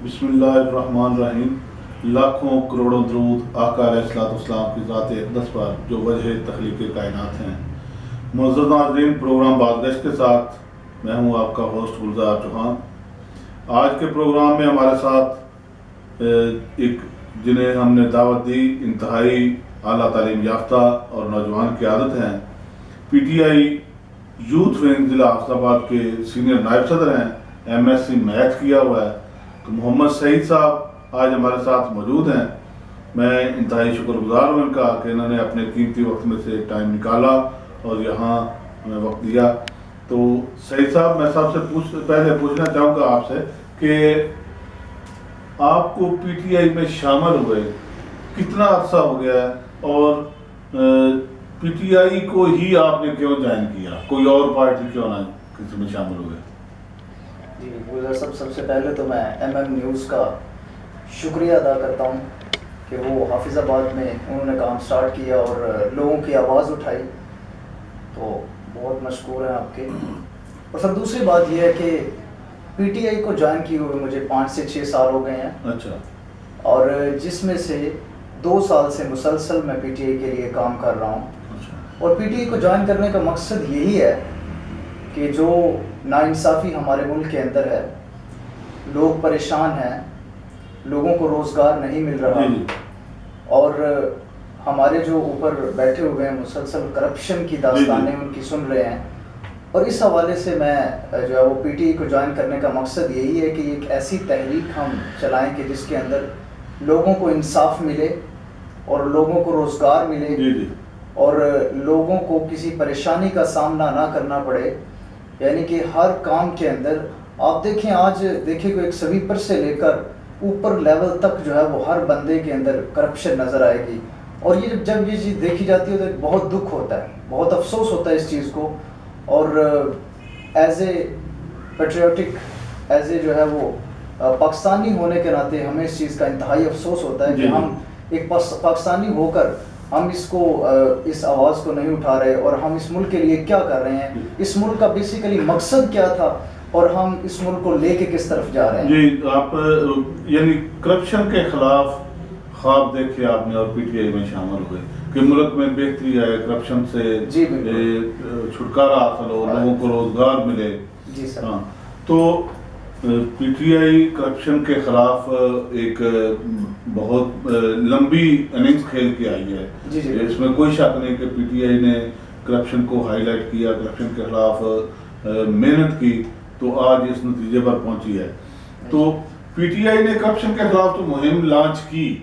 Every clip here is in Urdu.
بسم اللہ الرحمن الرحیم. لاکھوں کروڑوں درود آقا علیہ السلام کی ذات اقدس پر جو وجہ تخلیق کائنات ہیں. معزز ناظرین، پروگرام بازگشت کے ساتھ میں ہوں آپ کا ہوسٹ گلزار چوہان. آج کے پروگرام میں ہمارے ساتھ ایک جنہیں ہم نے دعوت دی، انتہائی اعلیٰ تعلیم یافتہ اور نوجوان قیادت ہیں. P T I youth wing ضلع حافظ آباد کے سینئر نائب صدر ہیں، ایم ایس سی میتھ کیا ہوا ہے. تو محمد سعید صاحب آج ہمارے ساتھ موجود ہیں. میں انتہائی شکر گزار ہوں ان کا کہ انہوں نے اپنے قیمتی وقت میں سے ٹائم نکالا اور یہاں ہمیں وقت دیا. تو سعید صاحب، میں سب سے پہلے پوچھنا چاہوں گا آپ سے کہ آپ کو پی ٹی آئی میں شامل ہوئے کتنا عرصہ ہو گیا ہے، اور پی ٹی آئی کو ہی آپ نے کیوں جوائن کیا، کوئی اور پارٹی کیوں نہ کسی میں شامل ہوئے؟ جی گلزار صاحب، سب سے پہلے تو میں ایم ایم نیوز کا شکریہ ادا کرتا ہوں کہ وہ حافظ آباد میں انہوں نے کام سٹارٹ کیا اور لوگوں کی آواز اٹھائی، تو بہت مشکور ہیں آپ کے. اور سر دوسری بات یہ ہے کہ پی ٹی آئی کو جوائن کیے ہوئے مجھے 5 سے 6 سال ہو گئے ہیں. اچھا. اور جس میں سے 2 سال سے مسلسل میں پی ٹی آئی کے لیے کام کر رہا ہوں. اور پی ٹی آئی کو جوائن کرنے کا مقصد یہی ہے کہ جو ناانصافی ہمارے ملک کے اندر ہے، لوگ پریشان ہیں، لوگوں کو روزگار نہیں مل رہا، اور ہمارے جو اوپر بیٹھے ہوئے ہیں مسلسل کرپشن کی داستانیں ان کی سن رہے ہیں. اور اس حوالے سے میں جو ہے وہ پی ٹی آئی کو جوائن کرنے کا مقصد یہی ہے کہ ایک ایسی تحریک ہم چلائیں کہ جس کے اندر لوگوں کو انصاف ملے اور لوگوں کو روزگار ملے اور لوگوں کو کسی پریشانی کا سامنا نہ کرنا پڑے. یعنی کہ ہر کام کے اندر آپ دیکھیں، آج دیکھیں کوئی ایک سویپر سے لے کر اوپر لیول تک جو ہے وہ ہر بندے کے اندر کرپشن نظر آئے گی. اور یہ جب یہ چیز دیکھی جاتی ہے تو بہت دکھ ہوتا ہے، بہت افسوس ہوتا ہے اس چیز کو. اور as a patriotic, as a جو ہے وہ پاکستانی ہونے کے ناطے ہمیں اس چیز کا انتہائی افسوس ہوتا ہے کہ ہم ایک پاکستانی ہو کر ہم اس آواز کو نہیں اٹھا رہے، اور ہم اس ملک کے لیے کیا کر رہے ہیں، اس ملک کا بیسیکلی مقصد کیا تھا، اور ہم اس ملک کو لے کے کس طرف جا رہے ہیں. جی، آپ یعنی کرپشن کے خلاف خواب دیکھے آپ نے اور پی ٹی آئی میں شامل ہوئے کہ ملک میں بہتری آئے، کرپشن سے چھٹکارا حاصل ہو، لوگوں کو روزگار ملے. جی سر. ہاں، تو پی ٹی آئی کرپشن کے خلاف ایک بہت لمبی اننگز کھیل کے آئی ہے. اس میں کوئی شک نہیں کہ پی ٹی آئی نے کرپشن کو ہائی لائٹ کیا، کرپشن کے خلاف محنت کی، تو آج اس نتیجے پر پہنچی ہے. تو پی ٹی آئی نے کرپشن کے خلاف تو مہم لانچ کی،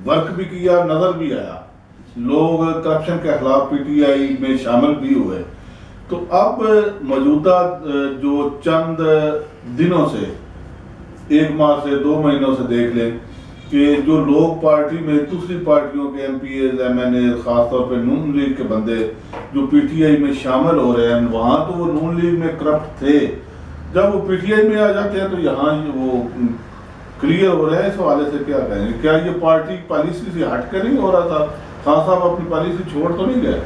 ورک بھی کیا، نظر بھی آیا، لوگ کرپشن کے خلاف پی ٹی آئی میں شامل بھی ہوئے. تو اب موجودہ جو چند دنوں سے، 1 ماہ سے 2 مہینوں سے دیکھ لیں کہ جو لوگ پارٹی میں دوسری پارٹیوں کے M P As, M N A, خاص طور پہ نون لیگ کے بندے جو پی ٹی آئی میں شامل ہو رہے ہیں، وہاں تو وہ نون لیگ میں کرپٹ تھے، جب وہ پی ٹی آئی میں آ جاتے ہیں تو یہاں وہ کلیئر ہو رہے ہیں. اس حوالے سے کیا کہیں گے؟ کیا یہ پارٹی پالیسی سے ہٹ کر نہیں ہو رہا تھا؟ خان صاحب اپنی پالیسی چھوڑ تو نہیں گئے؟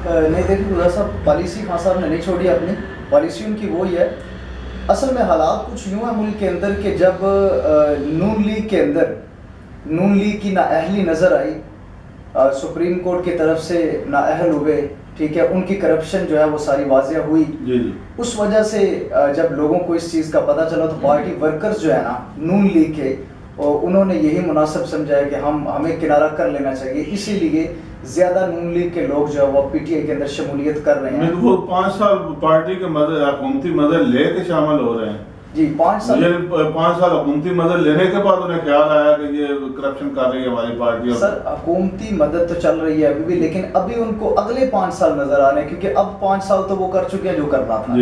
نہیں، دیکھیں گلزار صاحب، پالیسی خان صاحب نے نہیں چھوڑی اپنی پالیسی، ان کی وہی ہے. اصل میں حالات کچھ یوں ہے ملک کے اندر کہ جب نون لیگ کی نااہلی نظر آئی، سپریم کورٹ کی طرف سے نااہل ہوئے، ٹھیک ہے، ان کی کرپشن جو ہے وہ ساری واضح ہوئی. اس وجہ سے جب لوگوں کو اس چیز کا پتہ چلا تو پارٹی ورکرز جو ہے نا نون لیگ کے، انہوں نے یہی مناسب سمجھا کہ ہمیں کنارہ کر لینا چاہیے. اسی لیے زیادہ نون لیگ کے لوگ جو ہے وہ پی ٹی آئی کے اندر شمولیت کر رہے ہیں. وہ 5 سال پارٹی کے مدد، حکومتی مدد لے کے شامل ہو رہے ہیں. جی، 5 سال حکومتی مدد لینے کے بعد انہیں خیال آیا کہ یہ کرپشن کر رہی ہے ہماری پارٹی. سر حکومتی مدد تو چل رہی ہے ابھی بھی، لیکن ابھی ان کو اگلے 5 سال نظر آ رہے ہیں، کیونکہ اب 5 سال تو وہ کر چکے ہیں جو کرنا تھا.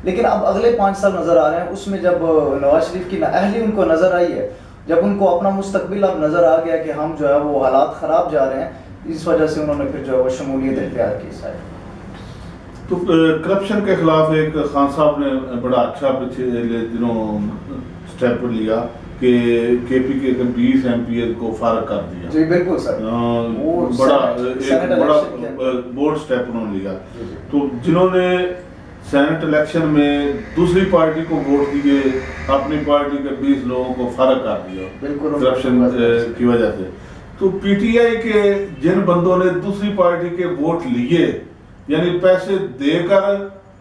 لیکن اب اگلے 5 سال نظر آ رہے ہیں. اس میں جب نواز شریف کی نااہلی ان کو نظر آئی ہے، جب ان کو اپنا مستقبل اب نظر آ گیا کہ ہم جو ہے وہ حالات خراب جا رہے ہیں، اس وجہ سے انہوں نے پھر جو ہے وہ شمولیت اختیار کی. تو کرپشن کے خلاف ایک خان صاحب نے بڑا اچھا پچھلے دنوں اسٹیپ لیا کہ کے پی کے 20 ایم پی ایز کو فارغ کر دیا. جی بالکل سر، بڑا بولڈ اسٹیپ انہوں نے لیا. تو جنہوں نے سینٹ الیکشن میں دوسری پارٹی کو ووٹ دیے, اپنی پارٹی کے 20 لوگوں کو فرق کر دیا کرپشن کی وجہ سے. تو پی ٹی آئی کے جن بندوں نے دوسری پارٹی کے ووٹ لیے, یعنی پیسے دے کر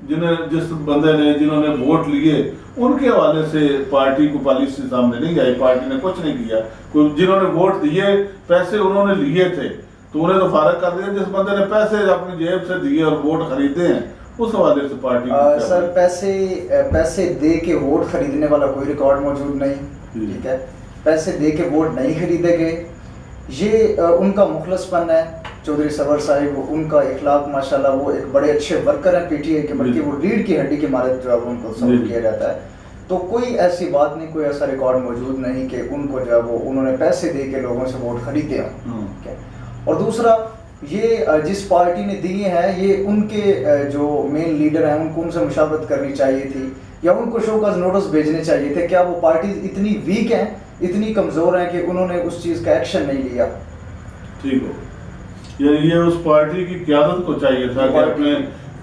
جس بندے نے جنہوں نے ووٹ لیے, ان کے حوالے سے پارٹی کو پالیسی سامنے نہیں آئی, پارٹی نے کچھ نہیں کیا. جنہوں نے ووٹ دیے پیسے انہوں نے لیے تھے تو انہیں تو فارغ کر دیا. جس بندے نے پیسے اپنی جیب سے دیے اور ووٹ خریدے ہیں اس حوالے سے پارٹی سر پیسے دے کے ووٹ خریدنے والا کوئی ریکارڈ موجود نہیں. ٹھیک ہے, پیسے دے کے ووٹ نہیں خریدے گئے, یہ ان کا مخلص پن ہے. چودھری سرور صاحب, ان کا اخلاق ماشاءاللہ, وہ ایک بڑے اچھے ورکر ہیں پی ٹی آئی کے, بلکہ وہ ریڑھ کی ہڈی کی مانند جو ہے ان کو سپورٹ کیا جاتا ہے. تو کوئی ایسی بات نہیں, کوئی ایسا ریکارڈ موجود نہیں کہ ان کو جو ہے وہ انہوں نے پیسے دے کے لوگوں سے ووٹ خریدے ہوں. اور دوسرا, یہ جس پارٹی نے دیے ہیں یہ ان کے جو مین لیڈر ہیں ان کو ان سے مشاورت کرنی چاہیے تھی, یا ان کو شو کاز نوٹس بھیجنے چاہیے تھے. کیا وہ پارٹیز اتنی ویک ہیں, اتنی کمزور ہیں کہ انہوں نے اس چیز کا ایکشن نہیں لیا؟ ٹھیک ہو, یعنی یہ اس پارٹی کی قیادت کو چاہیے تھا کہ اپنے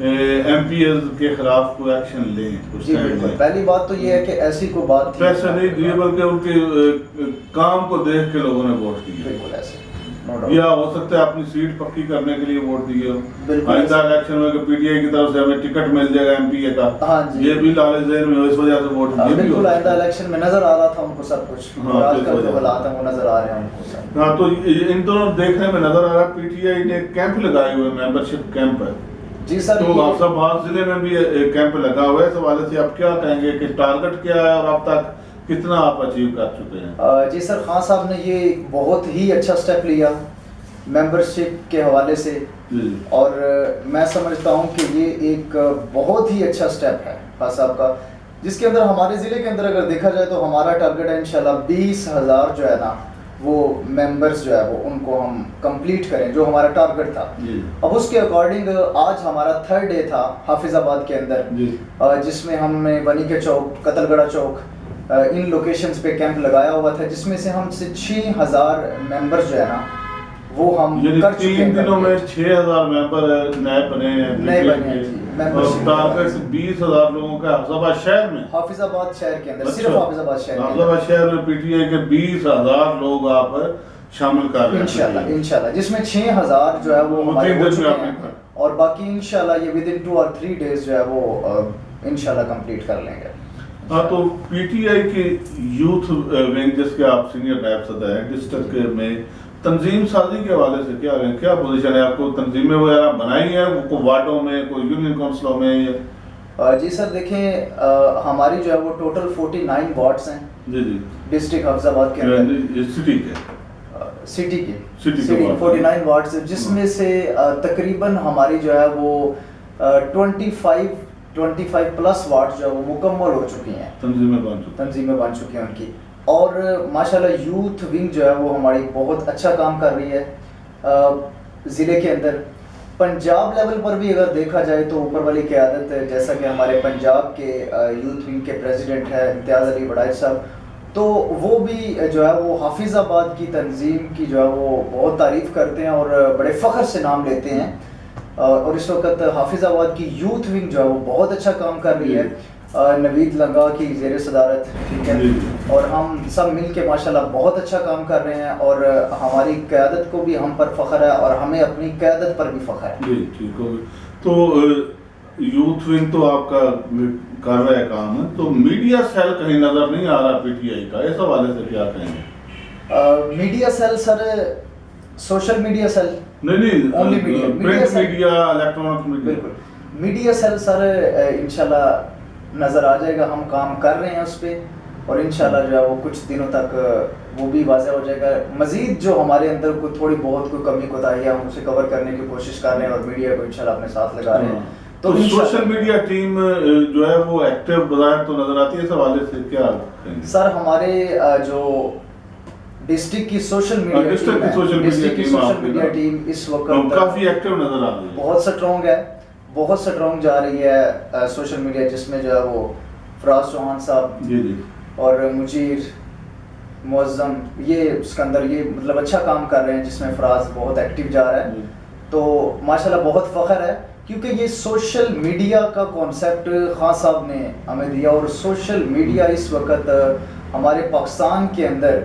ایم پی ایز کے خلاف کوئی ایکشن لیں. جی بالکل, پہلی بات تو یہ ہے کہ ایسی کوئی بات تھی, پیسے نہیں دیے بلکہ ان کے کام کو دیکھ کے لوگوں نے ووٹ دیے. بالکل ایسے, یا ہو سکتا ہے اپنی سیٹ پکی کرنے کے لیے ووٹ دیے ہو. آئندہ الیکشن میں کہ پی ٹی آئی کی طرف سے ہمیں ٹکٹ مل جائے گا ایم پی اے کا, یہ بھی لالچ ذہن میں اس وجہ سے ووٹ دیے. بالکل, آئندہ الیکشن میں نظر آ رہا تھا ان کو سب کچھ, آج کل جو حالات ہیں وہ نظر آ رہے ہیں ان کو. ہاں, تو ان دونوں دیکھنے میں نظر آ رہا. پی ٹی آئی نے کیمپ لگائے ہوئے, ممبرشپ کیمپ ہے. جی سر, تو آپ سب آباد ضلع میں بھی کیمپ لگا ہوا ہے. اس حوالے سے آپ کیا کہیں گے کہ ٹارگٹ کیا ہے اور اب تک کتنا آپ اچیو کر چکے ہیں؟ جی سر, خان صاحب نے یہ بہت ہی اچھا سٹیپ لیا ممبرشپ کے حوالے سے, اور میں سمجھتا ہوں کہ یہ ایک بہت ہی اچھا سٹیپ ہے خان صاحب کا, جس کے اندر ہمارے ضلع کے اندر اگر دیکھا جائے تو ہمارا ٹارگٹ ہے انشاءاللہ 20,000 جو ہے نا وہ ممبرز جو ہے وہ ان کو ہم کمپلیٹ کریں, جو ہمارا ٹارگٹ تھا. اب اس کے اکارڈنگ آج ہمارا 3rd ڈے تھا حافظ آباد کے اندر, جس میں ہم نے بنی کے چوک, قتل گڑھا چوک, ان لوکیشنز پہ کیمپ لگایا ہوا تھا, جس میں سے ہم سے 6,000 ممبرز جو ہے نا وہ ہم کر چکے ہیں. 3 دنوں میں 6,000 ممبر نئے بنے ہیں. ٹارگٹ 20,000 لوگوں کا حافظ آباد شہر میں, حافظ آباد شہر کے اندر, صرف حافظ آباد شہر کے حافظ آباد شہر میں پی ٹی آئی کے 20,000 لوگ آپ شامل کر رہے ہیں انشاءاللہ, جس میں 6,000 جو ہے وہ ہمارے ہو چکے ہیں, اور باقی انشاءاللہ یہ ودن 2 اور 3 ڈیز جو ہے وہ انشاءاللہ کمپلیٹ کر لیں گے. ہاں, تو پی ٹی آئی کی یوتھ ونگ جس کے آپ سینئر نائب صدر ہیں ڈسٹرکٹ میں, تنظیم سازی کے حوالے سے کیا پوزیشن ہے آپ کو؟ تنظیمیں وغیرہ بنائی ہیں کوئی وارڈوں میں, کوئی یونین کونسلوں میں؟ جی سر, دیکھیں ہماری جو ہے وہ ٹوٹل 49 وارڈز ہیں. جی ڈسٹرکٹ حافظ آباد کے اندر, سٹی کی 49 وارڈز, جس میں سے تقریباً ہماری جو ہے وہ 25 پلس وارڈ جو ہے وہ مکمل ہو چکی ہیں, تنظیمیں بن چکی ہیں ان کی. اور ماشاءاللہ یوتھ ونگ جو ہے وہ ہماری بہت اچھا کام کر رہی ہے ضلع کے اندر. پنجاب لیول پر بھی اگر دیکھا جائے تو اوپر والی قیادت, جیسا کہ ہمارے پنجاب کے یوتھ ونگ کے پریزیڈنٹ ہیں امتیاز علی وڈائچ صاحب, تو وہ بھی جو ہے وہ حافظ آباد کی تنظیم کی جو ہے وہ بہت تعریف کرتے ہیں اور بڑے فخر سے نام لیتے ہیں. اور اس وقت حافظ آباد کی یوتھ ونگ جو ہے وہ بہت اچھا کام کر رہی ہے نوید لنگا کی زیر صدارت. ٹھیک ہے, اور ہم سب مل کے ماشاءاللہ بہت اچھا کام کر رہے ہیں, اور ہماری قیادت کو بھی ہم پر فخر ہے اور ہمیں اپنی قیادت پر بھی فخر ہے. جی ٹھیک ہو گئی. تو یوتھ ونگ تو آپ کا کر رہا ہے کام ہے, تو میڈیا سیل کہیں نظر نہیں آ رہا پی ٹی آئی کا, اس حوالے سے کیا کہیں گے؟ میڈیا سیل سر, سوشل میڈیا سیل نہیں, پرنٹ میڈیا, الیکٹرانک میڈیا. بالکل, میڈیا سیل سر انشاءاللہ نظر آ جائے گا, ہم کام کر رہے ہیں اس پہ, اور انشاءاللہ جو ہے وہ کچھ دنوں تک وہ بھی واضح ہو جائے گا. مزید جو ہمارے اندر کوئی تھوڑی بہت کوئی کمی کوتاہی ہے ہم اسے کور کرنے کی کوشش کر رہے ہیں, اور میڈیا کو انشاءاللہ اپنے ساتھ لگا رہے ہیں. تو سوشل میڈیا ٹیم جو ہے وہ ایکٹیو بظاہر تو نظر آتی ہے, اس حوالے سے کیا کہیں گے؟ سر ہمارے جو ڈسٹرکٹ کی سوشل میڈیا ٹیم اس وقت کافی ایکٹیو نظر آ رہی ہے, بہت اسٹرانگ ہے, بہت اسٹرانگ جا رہی ہے سوشل میڈیا, جس میں جو ہے وہ فراز چوہان صاحب اور مجیر معظم یہ اسکندر یہ مطلب اچھا کام کر رہے ہیں, جس میں فراز بہت ایکٹیو جا رہا ہے. تو ماشاءاللہ بہت فخر ہے کیونکہ یہ سوشل میڈیا کا کانسیپٹ خان صاحب نے ہمیں دیا، اور سوشل میڈیا اس وقت ہمارے پاکستان کے اندر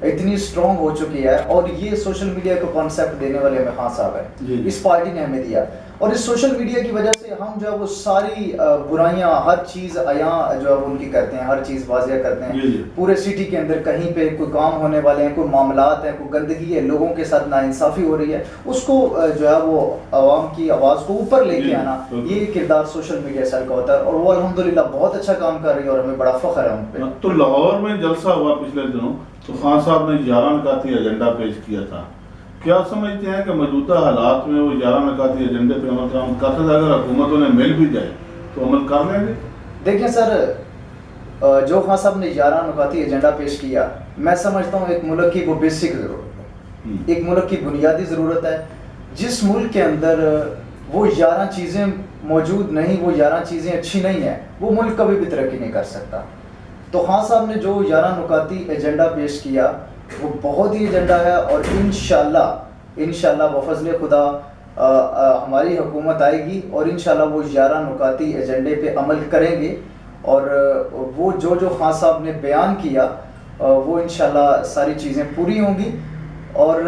اتنی اسٹرانگ ہو چکی ہے، اور یہ سوشل میڈیا کا کانسیپٹ دینے والے ہمیں خان صاحب ہیں، اس پارٹی نے ہمیں دیا، اور اس سوشل میڈیا کی وجہ سے ہم جو ہے وہ ساری برائیاں، ہر چیز عیاں جو ہے وہ ان کی کرتے ہیں، ہر چیز واضح کرتے ہیں، پورے سٹی کے اندر کہیں پہ کوئی کام ہونے والے ہیں، کوئی معاملات ہیں، کوئی گندگی ہے، لوگوں کے ساتھ ناانصافی ہو رہی ہے، اس کو جو ہے وہ عوام کی آواز کو اوپر لے کے آنا، یہ کردار سوشل میڈیا سیل کا ہوتا ہے، اور وہ الحمدللہ بہت اچھا کام کر رہی ہے، اور ہمیں بڑا فخر ہے ان پہ۔ تو لاہور میں جلسہ ہوا پچھلے دنوں، تو خان صاحب نے 11 نکاتی ایجنڈا پیش کیا تھا، کیا سمجھتے ہیں کہ موجودہ حالات میں وہ 11 نکاتی ایجنڈے پہ عمل کر سکتے؟ اگر حکومتوں نے مل بھی جائے تو عمل کر لیں گے؟ دیکھیں سر، جو خان صاحب نے 11 نکاتی ایجنڈا پیش کیا، میں سمجھتا ہوں ایک ملک کی وہ بیسک ضرورت ہے، ایک ملک کی بنیادی ضرورت ہے۔ جس ملک کے اندر وہ 11 چیزیں موجود نہیں، وہ 11 چیزیں اچھی نہیں ہیں، وہ ملک کبھی بھی ترقی نہیں کر سکتا۔ تو خان صاحب نے جو 11 نکاتی ایجنڈا پیش کیا وہ بہت ہی ایجنڈا ہے، اور انشاءاللہ بفضل خدا ہماری حکومت آئے گی، اور انشاءاللہ وہ 11 نکاتی ایجنڈے پہ عمل کریں گے، اور وہ جو خان صاحب نے بیان کیا وہ انشاءاللہ ساری چیزیں پوری ہوں گی، اور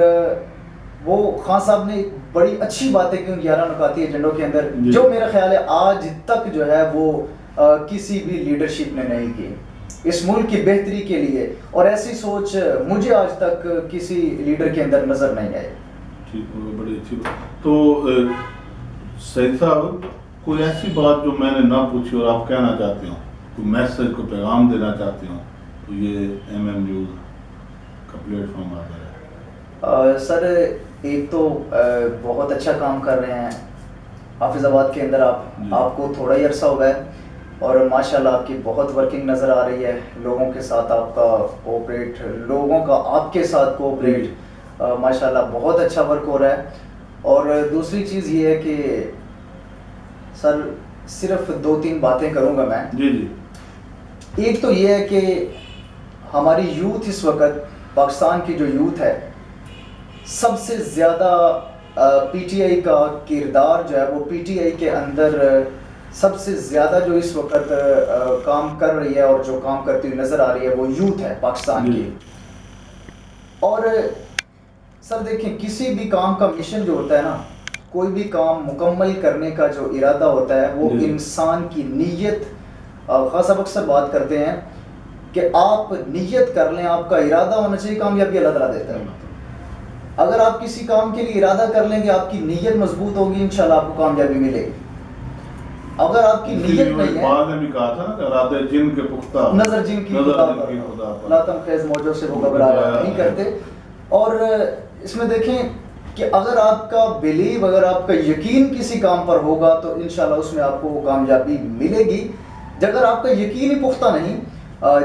وہ خان صاحب نے بڑی اچھی باتیں کی ان 11 نکاتی ایجنڈوں کے اندر، جو میرا خیال ہے آج تک جو ہے وہ کسی بھی لیڈرشپ نے نہیں کی اس ملک کی بہتری کے لیے، اور ایسی سوچ مجھے آج تک کسی لیڈر کے اندر نظر نہیں آئی۔ ٹھیک، بڑی اچھی بات۔ تو سعید صاحب، کوئی ایسی بات جو میں نے نہ پوچھی اور آپ کہنا چاہتے ہوں، کوئی میسج، کوئی پیغام دینا چاہتے ہوں، تو یہ MM نیوز کا پلیٹ فارم آ جائے۔ سر، ایک تو بہت اچھا کام کر رہے ہیں حافظ آباد کے اندر، آپ کو تھوڑا ہی عرصہ ہوا ہے، اور ماشاءاللہ آپ کی بہت ورکنگ نظر آ رہی ہے، لوگوں کے ساتھ آپ کا کوآپریٹ، لوگوں کا آپ کے ساتھ کوآپریٹ، ماشاءاللہ بہت اچھا ورک ہو رہا ہے۔ اور دوسری چیز یہ ہے کہ سر صرف 2-3 باتیں کروں گا میں۔ جی۔ ایک تو یہ ہے کہ ہماری یوتھ اس وقت، پاکستان کی جو یوتھ ہے، سب سے زیادہ پی ٹی آئی کا کردار جو ہے وہ پی ٹی آئی کے اندر سب سے زیادہ جو اس وقت کام کر رہی ہے، اور جو کام کرتی ہوئی نظر آ رہی ہے، وہ یوتھ ہے پاکستان کی۔ اور سر دیکھیں، کسی بھی کام کا مشن جو ہوتا ہے نا، کوئی بھی کام مکمل کرنے کا جو ارادہ ہوتا ہے، وہ انسان کی نیت، خاص طور اکثر بات کرتے ہیں کہ آپ نیت کر لیں، آپ کا ارادہ ہونا چاہیے، کامیابی اللہ تعالیٰ دیتا ہے۔ اگر آپ کسی کام کے لیے ارادہ کر لیں گے، آپ کی نیت مضبوط ہوگی، انشاءاللہ آپ کو کامیابی ملے گی۔ اگر آپ کی نیت نہیں ہے، بعد نے بھی کہا تھا نا کہ ارادے جن کے پختہ، نظر جن کی خدا پر، لا تم خیز موجوں سے وہ گھبرایا نہیں کرتے۔ اور اس میں دیکھیں کہ اگر آپ کا بلیو، اگر آپ کا یقین کسی کام پر ہوگا تو انشاءاللہ اس میں آپ کو کامیابی ملے گی۔ اگر آپ کا یقین ہی پختہ نہیں،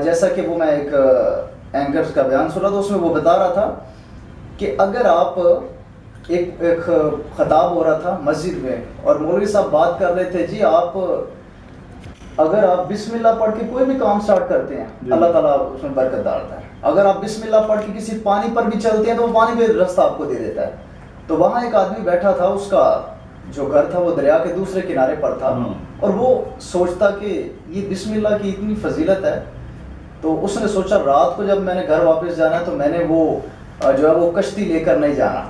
جیسا کہ وہ میں ایک اینکرز کا بیان سن رہا تھا، اس میں وہ بتا رہا تھا کہ اگر آپ ایک خطاب ہو رہا تھا مسجد میں، اور مولوی صاحب بات کر رہے تھے، جی اگر آپ بسم اللہ پڑھ کے کوئی بھی کام سٹارٹ کرتے ہیں، اللہ تعالیٰ اس میں برکت ڈالتا ہے۔ اگر آپ بسم اللہ پڑھ کے کسی پانی پر بھی چلتے ہیں تو وہ پانی پہ راستہ آپ کو دے دیتا ہے۔ تو وہاں ایک آدمی بیٹھا تھا، اس کا جو گھر تھا وہ دریا کے دوسرے کنارے پر تھا، اور وہ سوچتا کہ یہ بسم اللہ کی اتنی فضیلت ہے، تو اس نے سوچا رات کو جب میں نے گھر واپس جانا ہے تو میں نے وہ جو ہے وہ کشتی لے کر نہیں جانا۔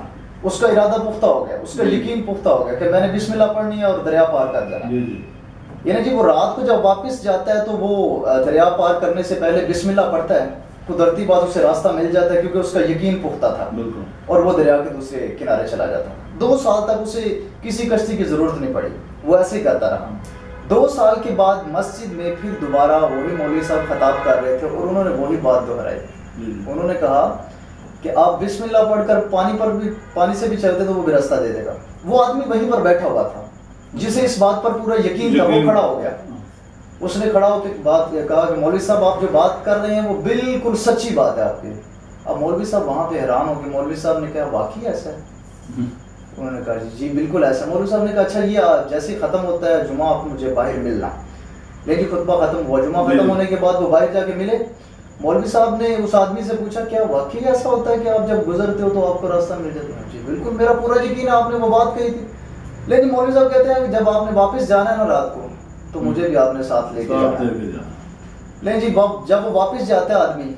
اس کا ارادہ پختہ ہو گیا، اس کا یقین پختہ ہو گیا کہ میں نے بسم اللہ پڑھنی ہے اور دریا پار کر جانا۔ یعنی جی وہ رات کو جب واپس جاتا ہے تو وہ دریا پار کرنے سے پہلے بسم اللہ پڑھتا ہے، قدرتی بات اسے راستہ مل جاتا ہے، کیونکہ اس کا یقین پختہ تھا، اور وہ دریا کے دوسرے کنارے چلا جاتا۔ 2 سال تک اسے کسی کشتی کی ضرورت نہیں پڑی، وہ ایسے ہی کرتا رہا۔ 2 سال کے بعد مسجد میں پھر دوبارہ وہی مولوی صاحب خطاب کر رہے تھے، اور انہوں نے وہی بات دہرائی۔ انہوں نے کہا کہ آپ بسم اللہ پڑھ کر پانی سے بھی چلتے تو وہ بھی راستہ دے دے گا۔ وہ آدمی وہیں پر بیٹھا ہوا تھا جسے اس بات پر پورا یقین تھا، وہ کھڑا ہو گیا۔ اس نے کھڑا ہو کے بات کہا کہ مولوی صاحب آپ جو بات کر رہے ہیں وہ بالکل سچی بات ہے آپ کی۔ اب مولوی صاحب وہاں پہ حیران ہو گئے۔ مولوی صاحب نے کہا واقعی ایسا ہے؟ انہوں نے کہا جی بالکل ایسا ہے۔ مولوی صاحب نے کہا اچھا یہ جیسے ہی ختم ہوتا ہے جمعہ آپ مجھے باہر ملنا۔ لیکن خطبہ ختم ہوا، جمعہ ختم ہونے کے بعد وہ باہر جا کے ملے۔ مولوی صاحب نے اس آدمی سے پوچھا کیا واقعی ایسا ہوتا ہے کہ آپ جب گزرتے ہو تو آپ کو راستہ مل جاتا ہے؟ جی بالکل، میرا پورا یقین ہے، آپ نے وہ بات کہی تھی۔ لیکن مولوی صاحب کہتے ہیں کہ جب آپ نے واپس جانا ہے نا رات کو تو مجھے بھی آپ نے ساتھ لے کے جانا ہے. لیکن جی جب وہ واپس جاتا ہے آدمی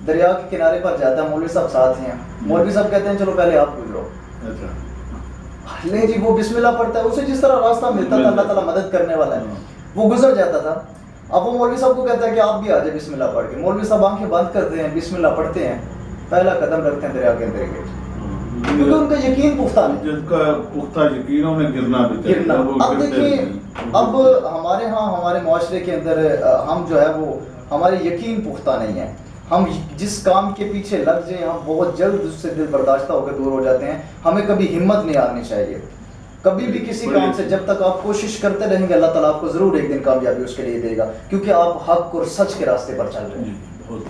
دریا کے کنارے پر جاتا ہے, مولوی صاحب ساتھ ہیں, مولوی صاحب کہتے ہیں چلو پہلے آپ گزرو. لیکن جی وہ بسم اللہ پڑھتا ہے, اسے جس طرح راستہ ملتا تھا اللہ تعالیٰ مدد کرنے والا ہے, وہ گزر جاتا تھا. اب وہ مولوی صاحب کو کہتا ہے کہ آپ بھی آ جائیں بسم اللہ پڑھ کے. مولوی صاحب آنکھیں بند کرتے ہیں, بسم اللہ پڑھتے ہیں, پہلا قدم رکھتے ہیں دریا کے اندر گئے, کیونکہ ان کا یقین پختہ نہیں, جن کا پختہ یقین انہیں گرنا بھی گرنا. اب دیکھیے اب ہمارے ہاں ہمارے معاشرے کے اندر ہم جو ہے وہ ہمارے یقین پختہ نہیں ہے. ہم جس کام کے پیچھے لگ جائیں ہم بہت جلد اس سے دل برداشتہ ہو کے دور ہو جاتے ہیں. ہمیں کبھی ہمت نہیں ہارنی چاہیے. کبھی بھی کسی کام سے جب تک آپ کوشش کرتے رہیں گے اللہ تعالیٰ آپ کو ضرور ایک دن کامیابی اس کے لیے دے گا, کیونکہ آپ حق اور سچ کے راستے پر چل رہے ہیں. بہت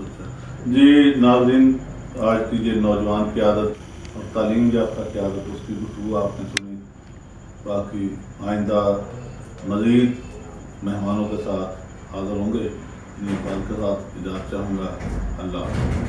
اچھا. جی ناظرین, آج کی یہ نوجوان قیادت اور تعلیم یافتہ قیادت, اس کی گفتگو آپ نے سنی. باقی آئندہ مزید مہمانوں کے ساتھ حاضر ہوں گے. نیک خیال کے ساتھ اجازت چاہوں گا. اللہ حافظ.